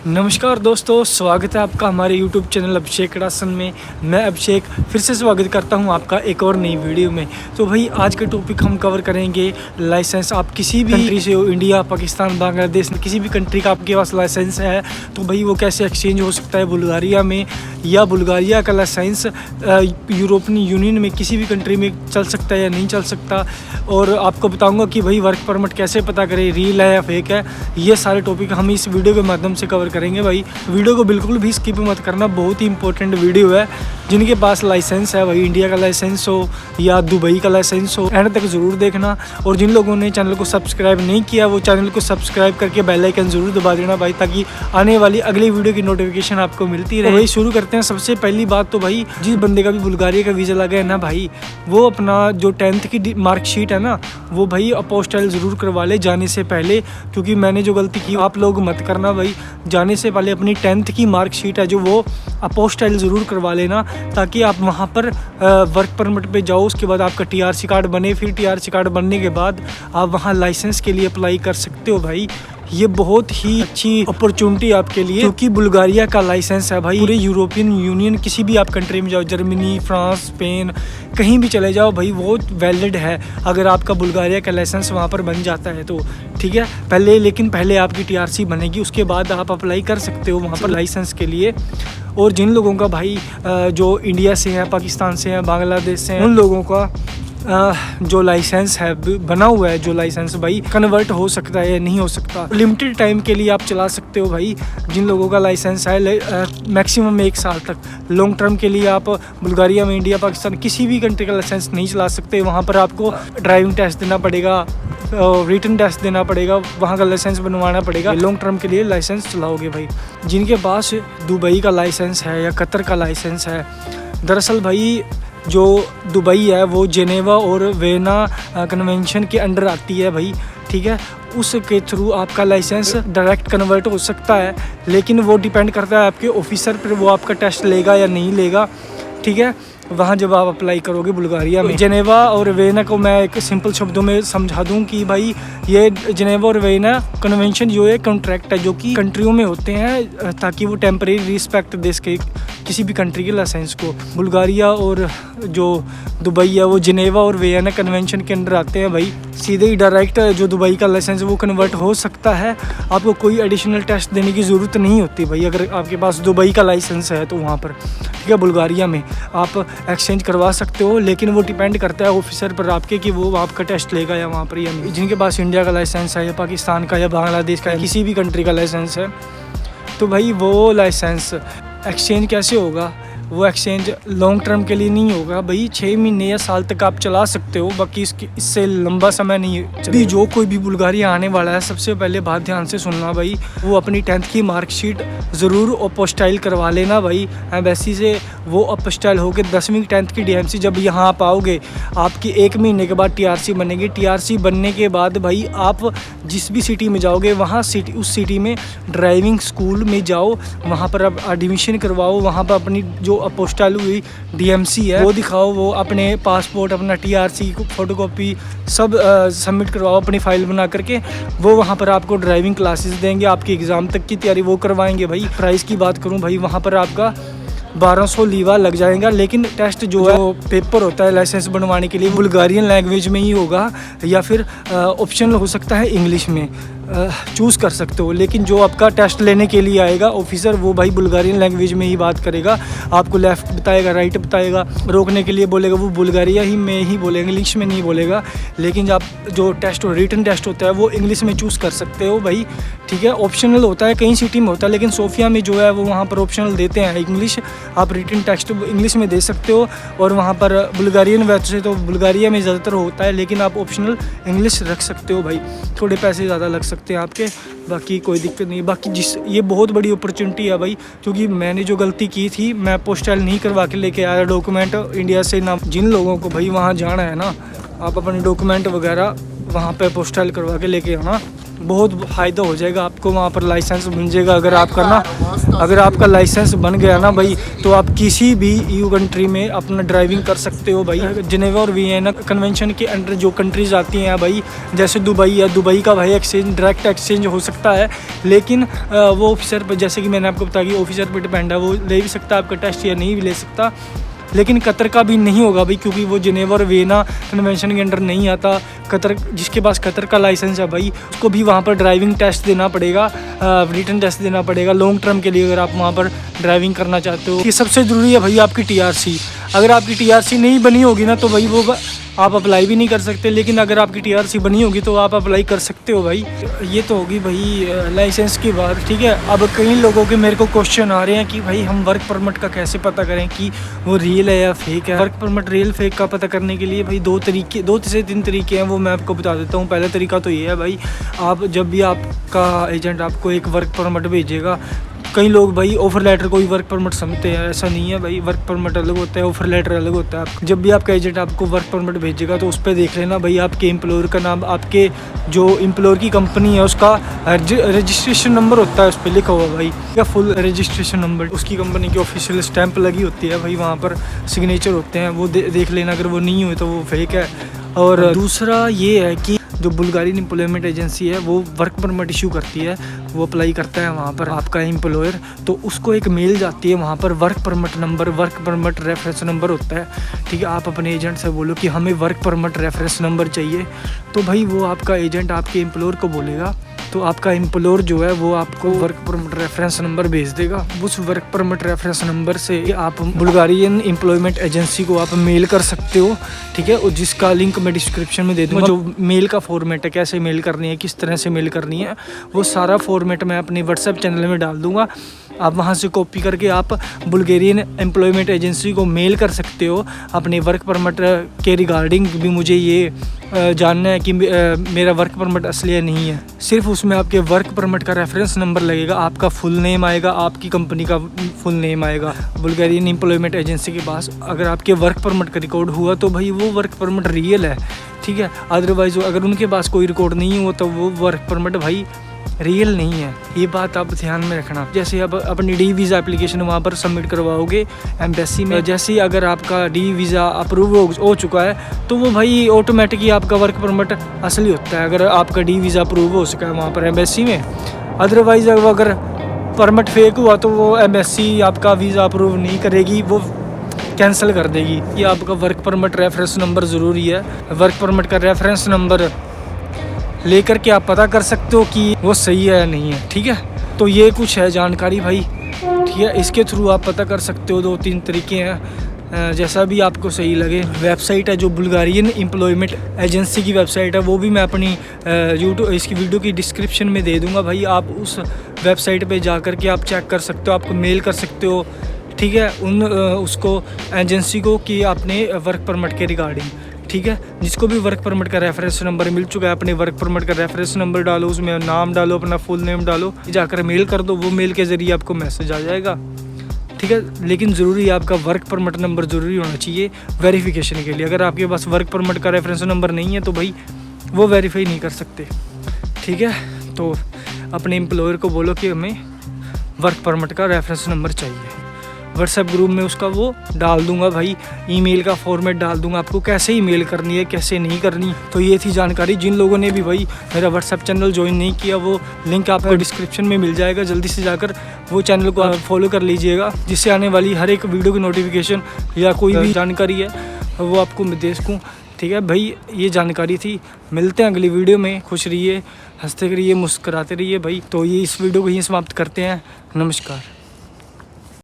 नमस्कार दोस्तों, स्वागत है आपका हमारे YouTube चैनल अभिषेक क्लासन में। मैं अभिषेक फिर से स्वागत करता हूं आपका एक और नई वीडियो में। तो भाई आज का टॉपिक हम कवर करेंगे लाइसेंस। आप किसी भी कंट्री से हो, इंडिया, पाकिस्तान, बांग्लादेश, किसी भी कंट्री का आपके पास लाइसेंस है तो भाई वो कैसे एक्सचेंज हो सकता है बुल्गारिया में, या बुल्गारिया का लाइसेंस यूरोपियन यूनियन में किसी भी कंट्री में चल सकता है या नहीं चल सकता। और आपको बताऊँगा कि भाई वर्क परमिट कैसे पता करें, रियल है या फेक है। ये सारे टॉपिक हम इस वीडियो के माध्यम से कवर करेंगे। भाई वीडियो को बिल्कुल भी स्किप मत करना, बहुत ही इंपॉर्टेंट वीडियो है। जिनके पास लाइसेंस है, भाई इंडिया का लाइसेंस हो या दुबई का लाइसेंस हो, एंड तक ज़रूर देखना। और जिन लोगों ने चैनल को सब्सक्राइब नहीं किया वो चैनल को सब्सक्राइब करके बेल आइकन ज़रूर दबा देना भाई, ताकि आने वाली अगली वीडियो की नोटिफिकेशन आपको मिलती रहे। भाई शुरू करते हैं। सबसे पहली बात तो भाई जिस बंदे का भी बुल्गारिया का वीज़ा लगा है ना भाई, वो अपना जो 10th की मार्कशीट है ना, वो भाई अपोस्टाइल ज़रूर करवा ले जाने से पहले। क्योंकि मैंने जो गलती की आप लोग मत करना भाई, जाने से पहले अपनी 10th की मार्कशीट है जो वो अपोस्टाइल ज़रूर करवा लेना, ताकि आप वहाँ पर वर्क परमिट पे जाओ। उसके बाद आपका TRC कार्ड बने, फिर TRC कार्ड बनने के बाद आप वहाँ लाइसेंस के लिए अप्लाई कर सकते हो। भाई ये बहुत ही अच्छी अपॉर्चुनिटी आपके लिए, क्योंकि बुल्गारिया का लाइसेंस है भाई पूरे यूरोपियन यूनियन, किसी भी आप कंट्री में जाओ, जर्मनी, फ्रांस, स्पेन, कहीं भी चले जाओ भाई वो वैलिड है अगर आपका बुल्गारिया का लाइसेंस वहाँ पर बन जाता है तो। ठीक है, लेकिन पहले आपकी TRC बनेगी, उसके बाद आप अप्लाई कर सकते हो वहाँ पर लाइसेंस के लिए। और जिन लोगों का भाई जो इंडिया से हैं, पाकिस्तान से हैं, बांग्लादेश से हैं, उन लोगों का जो लाइसेंस है बना हुआ है, जो लाइसेंस भाई कन्वर्ट हो सकता है या नहीं हो सकता। लिमिटेड टाइम के लिए आप चला सकते हो भाई जिन लोगों का लाइसेंस है, मैक्सिमम 1 साल तक। लॉन्ग टर्म के लिए आप बुल्गारिया में, इंडिया, पाकिस्तान किसी भी कंट्री का लाइसेंस नहीं चला सकते। वहाँ पर आपको ड्राइविंग टेस्ट देना पड़ेगा, रिटन टेस्ट देना पड़ेगा, वहाँ का लाइसेंस बनवाना पड़ेगा। लॉन्ग टर्म के लिए लाइसेंस चलाओगे भाई। जिनके पास दुबई का लाइसेंस है या कतर का लाइसेंस है, दरअसल भाई जो दुबई है वो जेनेवा और वेना कन्वेंशन के अंडर आती है भाई। ठीक है, उसके थ्रू आपका लाइसेंस डायरेक्ट कन्वर्ट हो सकता है, लेकिन वो डिपेंड करता है आपके ऑफिसर पर, वो आपका टेस्ट लेगा या नहीं लेगा। ठीक है, वहाँ जब आप अप्लाई करोगे बुल्गारिया में। जेनेवा और वेना को मैं एक सिंपल शब्दों में समझा दूँ कि भाई ये जेनेवा और वेना कन्वेंशन जो है कॉन्ट्रैक्ट है जो कि कंट्रियों में होते हैं, ताकि वो टेम्परेरी रिस्पेक्ट दे सके किसी भी कंट्री के लाइसेंस को। बुल्गारिया और जो दुबई है वो जेनेवा और वेना कन्वेंशन के अंडर आते हैं भाई। सीधे ही डायरेक्ट जो दुबई का लाइसेंस है वो कन्वर्ट हो सकता है, आपको कोई एडिशनल टेस्ट देने की ज़रूरत नहीं होती भाई अगर आपके पास दुबई का लाइसेंस है तो वहाँ पर। ठीक है, बुल्गारिया में आप एक्सचेंज करवा सकते हो, लेकिन वो डिपेंड करता है ऑफिसर पर आपके कि वो आपका टेस्ट लेगा या वहाँ पर या नहीं। जिनके पास इंडिया का लाइसेंस है या पाकिस्तान का या बांग्लादेश का या किसी भी कंट्री का लाइसेंस है तो भाई वो लाइसेंस एक्सचेंज कैसे होगा? वो एक्सचेंज लॉन्ग टर्म के लिए नहीं होगा भाई, 6 महीने या साल तक आप चला सकते हो, बाकी इससे लंबा समय नहीं चलेगा। जो कोई भी बुल्गारिया आने वाला है, सबसे पहले बात ध्यान से सुनना भाई, वो अपनी 10th की मार्कशीट ज़रूर अपोस्टाइल करवा लेना भाई एम्बेसी से। वो अपोस्टाइल होकर 10वीं 10th की DMC जब यहाँ आप आओगे, आपकी 1 महीने के बाद TRC बनेगी। TRC बनने के बाद भाई आप जिस भी सिटी में जाओगे वहाँ उस सिटी में ड्राइविंग स्कूल में जाओ, वहाँ पर आप एडमिशन करवाओ, वहाँ पर अपनी जो अपोस्टाइल हुई DMC है वो दिखाओ, वो अपने पासपोर्ट, अपना TRC को फोटोकॉपी सब सबमिट करवाओ अपनी फाइल बना करके। वो वहाँ पर आपको ड्राइविंग क्लासेस देंगे, आपकी एग्ज़ाम तक की तैयारी वो करवाएंगे भाई। प्राइस की बात करूँ भाई, वहाँ पर आपका 1200 लीवा लग जाएगा, लेकिन टेस्ट जो है पेपर होता है लाइसेंस बनवाने के लिए बुल्गारियन लैंग्वेज में ही होगा, या फिर ऑप्शनल हो सकता है इंग्लिश में, चूज़ कर सकते हो। लेकिन जो आपका टेस्ट लेने के लिए आएगा ऑफिसर, वो भाई बुल्गारियन लैंग्वेज में ही बात करेगा, आपको लेफ़्ट बताएगा, राइट बताएगा, रोकने के लिए बोलेगा वो बुल्गारिया ही में ही बोलेगा, इंग्लिश में नहीं बोलेगा। लेकिन आप जो टेस्ट रिटन टेस्ट होता है वो इंग्लिश में चूज़ कर सकते हो भाई। ठीक है, ऑप्शनल होता है, कई सिटी में होता है, लेकिन सोफिया में जो है वो वहाँ पर ऑप्शनल देते हैं इंग्लिश, आप रिटन टेक्स्ट इंग्लिश में दे सकते हो। और वहाँ पर बुल्गारियन वैसे तो बुल्गारिया में ज़्यादातर होता है, लेकिन आप ऑप्शनल इंग्लिश रख सकते हो भाई, थोड़े पैसे ज़्यादा लग सकते हैं आपके, बाकी कोई दिक्कत नहीं। बाकी ये बहुत बड़ी अपॉर्चुनिटी है भाई, क्योंकि मैंने जो गलती की थी, मैं अपोस्टाइल नहीं करवा के लेके आया डॉक्यूमेंट इंडिया से ना। जिन लोगों को भाई वहाँ जाना है ना, आप अपने डॉक्यूमेंट वगैरह वहाँ पे अपोस्टाइल करवा के लेके आना बहुत फ़ायदा हो जाएगा आपको, वहाँ पर लाइसेंस बन जाएगा। अगर आपका लाइसेंस बन गया ना भाई, तो आप किसी भी EU कंट्री में अपना ड्राइविंग कर सकते हो भाई। जिनेवा और वियना कन्वेंशन के अंडर जो कंट्रीज आती हैं भाई, जैसे दुबई है, दुबई का भाई एक्सचेंज डायरेक्ट एक्सचेंज हो सकता है, लेकिन वो ऑफिसर पर, जैसे कि मैंने आपको बताया कि ऑफिसर पर डिपेंड है, वो ले भी सकता है आपका टेस्ट या नहीं भी ले सकता। लेकिन कतर का भी नहीं होगा भाई, क्योंकि वो जिनेवा और वियना कन्वेंशन के अंडर नहीं आता। कतर, जिसके पास कतर का लाइसेंस है भाई, उसको भी वहाँ पर ड्राइविंग टेस्ट देना पड़ेगा, रिटन टेस्ट देना पड़ेगा लॉन्ग टर्म के लिए, अगर आप वहाँ पर ड्राइविंग करना चाहते हो। ये सबसे ज़रूरी है भाई आपकी TRC। अगर आपकी TRC नहीं बनी होगी ना, तो भाई वो आप अप्लाई भी नहीं कर सकते, लेकिन अगर आपकी TRC बनी होगी तो आप अप्लाई कर सकते हो भाई। ये तो होगी भाई लाइसेंस की बात, ठीक है। अब कई लोगों के मेरे को क्वेश्चन आ रहे हैं कि भाई हम वर्क परमिट का कैसे पता करें कि वो रियल है या फेक है। वर्क परमिट रियल फेक का पता करने के लिए भाई दो से तीन तरीके हैं, वो मैं आपको बता देता हूँ। पहला तरीका तो ये है भाई, आप जब भी आपका एजेंट आपको एक वर्क परमिट भेजेगा, कई लोग भाई ऑफर लेटर को ही वर्क परमिट समझते हैं, ऐसा नहीं है भाई। वर्क परमिट अलग होता है, ऑफर लेटर अलग होता है। जब भी आपका एजेंट आपको वर्क परमिट भेजेगा तो उस पर देख लेना भाई आपके एम्प्लॉयर का नाम, आपके जो एम्प्लॉयर की कंपनी है उसका रजिस्ट्रेशन नंबर होता है उस पर लिखा हुआ भाई, या फुल रजिस्ट्रेशन नंबर, उसकी कंपनी की ऑफिशियल स्टैंप लगी होती है भाई, वहाँ पर सिग्नेचर होते हैं, वो देख लेना। अगर वो नहीं हुए तो वो फेक है। और दूसरा ये है कि जो बुल्गारियन एम्प्लॉयमेंट एजेंसी है वो वर्क परमिट इशू करती है, वो अप्लाई करता है वहाँ पर आपका एम्प्लॉयर, तो उसको एक मेल जाती है वहाँ पर work permit number, work permit reference number होता है, ठीक है। आप अपने एजेंट से बोलो कि हमें वर्क परमिट रेफरेंस नंबर चाहिए, तो भाई वो आपका एजेंट आपके एम्प्लॉयर को बोलेगा, तो आपका एम्प्लॉयर जो है वो आपको वर्क परमिट रेफरेंस नंबर भेज देगा। उस वर्क परमिट रेफरेंस नंबर से आप बुल्गारियन एम्प्लॉयमेंट एजेंसी को आप मेल कर सकते हो, ठीक है। और जिसका लिंक मैं डिस्क्रिप्शन में दे दूँगा। जो मेल का फॉर्मेट है, कैसे मेल करनी है, किस तरह से मेल करनी है, वो सारा फॉर्मेट मैं अपने व्हाट्सएप चैनल में डाल दूँगा। आप वहाँ से कॉपी करके आप बुल्गारियन एम्प्लॉयमेंट एजेंसी को मेल कर सकते हो अपने वर्क परमिट के रिगार्डिंग भी मुझे ये जानना है कि मेरा वर्क परमिट असली है नहीं है। सिर्फ उसमें आपके वर्क परमिट का रेफरेंस नंबर लगेगा, आपका फुल नेम आएगा, आपकी कंपनी का फुल नेम आएगा बुल्गारियन एम्प्लॉयमेंट एजेंसी के पास। अगर आपके वर्क परमिट का रिकॉर्ड हुआ तो भाई वो वर्क परमिट रियल है, ठीक है। अदरवाइज अगर उनके पास कोई रिकॉर्ड नहीं हुआ तो वो वर्क परमिट भाई रियल नहीं है। ये बात आप ध्यान में रखना। जैसे आप अपनी डी वीज़ा एप्लीकेशन वहाँ पर सबमिट करवाओगे एम्बेसी में, जैसे ही अगर आपका डी वीज़ा अप्रूव हो चुका है तो वो भाई ऑटोमेटिकली आपका वर्क परमिट असली होता है, अगर आपका डी वीज़ा अप्रूव हो चुका है वहाँ पर एम्बेसी में। अदरवाइज़ अगर परमिट फेक हुआ तो वो एम्बेसी आपका वीज़ा अप्रूव नहीं करेगी, वो कैंसिल कर देगी। ये आपका वर्क परमिट रेफरेंस नंबर ज़रूरी है। वर्क परमिट का रेफरेंस नंबर लेकर के आप पता कर सकते हो कि वो सही है या नहीं है, ठीक है। तो ये कुछ है जानकारी भाई, ठीक है। इसके थ्रू आप पता कर सकते हो, 2-3 तरीके हैं, जैसा भी आपको सही लगे। वेबसाइट है जो बुल्गारियन एम्प्लॉयमेंट एजेंसी की वेबसाइट है, वो भी मैं अपनी यूट्यूब इसकी वीडियो की डिस्क्रिप्शन में दे दूँगा भाई। आप उस वेबसाइट पे जा कर के आप चेक कर सकते हो, आपको मेल कर सकते हो, ठीक है, उसको एजेंसी को कि आपने वर्क परमिट के रिगार्डिंग, ठीक है। जिसको भी वर्क परमिट का रेफरेंस नंबर मिल चुका है, अपने वर्क परमिट का रेफरेंस नंबर डालो, उसमें नाम डालो, अपना फुल नेम डालो, जाकर मेल कर दो, वो मेल के ज़रिए आपको मैसेज आ जाएगा, ठीक है। लेकिन ज़रूरी है आपका वर्क परमिट नंबर ज़रूरी होना चाहिए वेरिफिकेशन के लिए। अगर आपके पास वर्क परमिट का रेफरेंस नंबर नहीं है तो भाई वो वेरीफाई नहीं कर सकते, ठीक है। तो अपने एम्प्लॉयर को बोलो कि हमें वर्क परमिट का रेफरेंस नंबर चाहिए। व्हाट्सएप ग्रुप में उसका वो डाल दूंगा भाई, ईमेल का फॉर्मेट डाल दूंगा आपको, कैसे ईमेल करनी है कैसे नहीं करनी। तो ये थी जानकारी। जिन लोगों ने भी भाई मेरा व्हाट्सएप चैनल ज्वाइन नहीं किया, वो लिंक आपको डिस्क्रिप्शन में मिल जाएगा, जल्दी से जाकर वो चैनल को आप फॉलो कर लीजिएगा, जिससे आने वाली हर एक वीडियो की नोटिफिकेशन या कोई भी जानकारी है वो आपको मैं दे सकूँ, ठीक है भाई। ये जानकारी थी। मिलते हैं अगली वीडियो में। खुश रहिए, हंसते रहिए, मुस्कुराते रहिए भाई। तो ये इस वीडियो को यहीं समाप्त करते हैं। नमस्कार।